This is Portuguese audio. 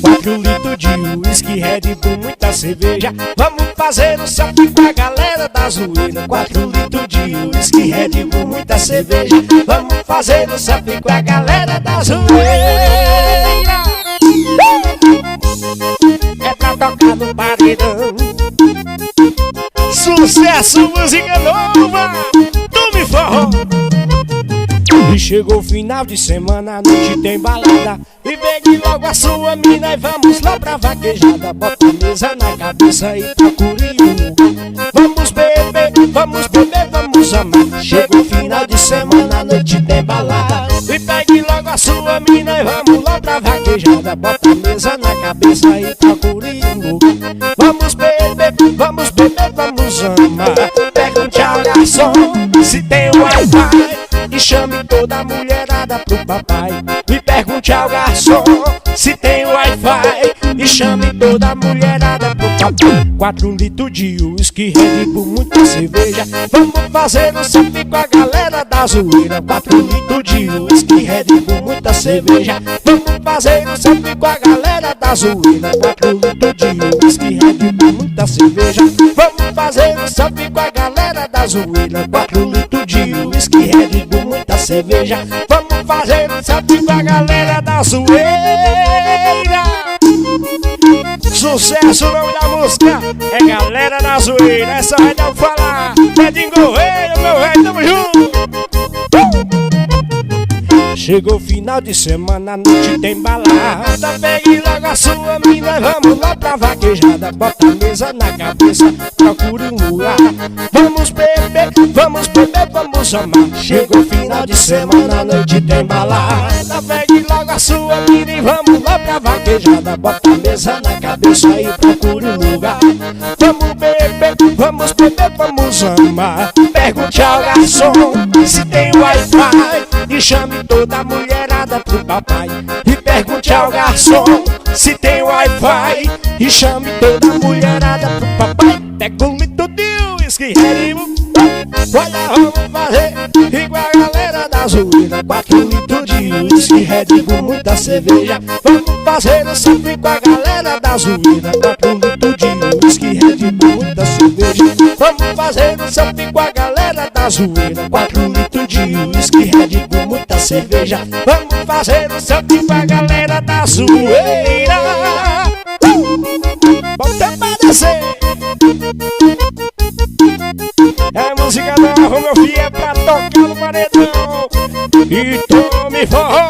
4 litros de whisky, Red Bull, muita cerveja. Vamos fazer um selfie com a galera da zoeira. 4 litros de whisky, Red Bull, muita cerveja. Vamos fazer um selfie com a galera da zoeira. É pra tocar no paredão. Sucesso, música nova do Me Forró. E chegou o final de semana, a noite tem balada. E pegue logo a sua mina e vamos lá pra vaquejada. Bota a mesa na cabeça e procure um. Vamos beber, vamos beber, vamos amar. Chegou o final de semana, a noite tem balada. E pegue logo a sua mina e vamos lá pra vaquejada. Bota a mesa na cabeça e procure um. Vamos beber, vamos beber, vamos amar. Pergunte ao garçom se tem Wi-Fi e chame toda a mulherada pro papai. Me pergunte ao garçom se tem Wi-Fi e chame toda a mulherada pro papai. 4 litros de whisky, Red Bull, muita cerveja. Vamos fazer um selfie com a galera da zoeira. 4 litros de whisky, Red Bull, muita cerveja. Vamos fazer um selfie com a galera da zoeira. 4 litros de whisky, Red Bull, muita cerveja. Vamos fazer um selfie com a galera da zoeira. 4 litros de whisky, Red Bull, muita cerveja. Vamos fazer um selfie com a galera da zoeira. Sucesso, o nome da música é Galera da Zoeira. Essa vai dar o falar. Pedinho Correia, meu velho, tamo junto. Chegou o final de semana, a noite tem balada. Pegue logo a sua mina, vamos lá pra vaquejada. Bota a mesa na cabeça, procure um lugar. Vamos beber, vamos beber, vamos amar. Chegou o final de semana, a noite tem balada. Pegue logo a sua mina e vamos lá pra vaquejada. Bota a mesa na cabeça e procure um lugar. Vamos beber, vamos beber, vamos amar. Pergunte ao garçom se tem Wi-Fi e chame toda a mulherada pro papai. E pergunte ao garçom se tem Wi-Fi e chame toda a mulherada pro papai. Pega um litro de whisky, Red Bull. Olha, vamos fazer igual a galera da zoeira. 4 litros de whisky, Red Bull, muita cerveja. Vamos fazer um selfie com a galera da zoeira. 4 litros de whisky, Red Bull, muita cerveja. Vamos fazer um selfie com a galera da zoeira. 4 litros de whisky, Red Bull, muita cerveja. Vamos fazer um selfie com a galera da zoeira. Bota pra descer. É música nova, meu filho, é pra tocar no paredão. E tome forró.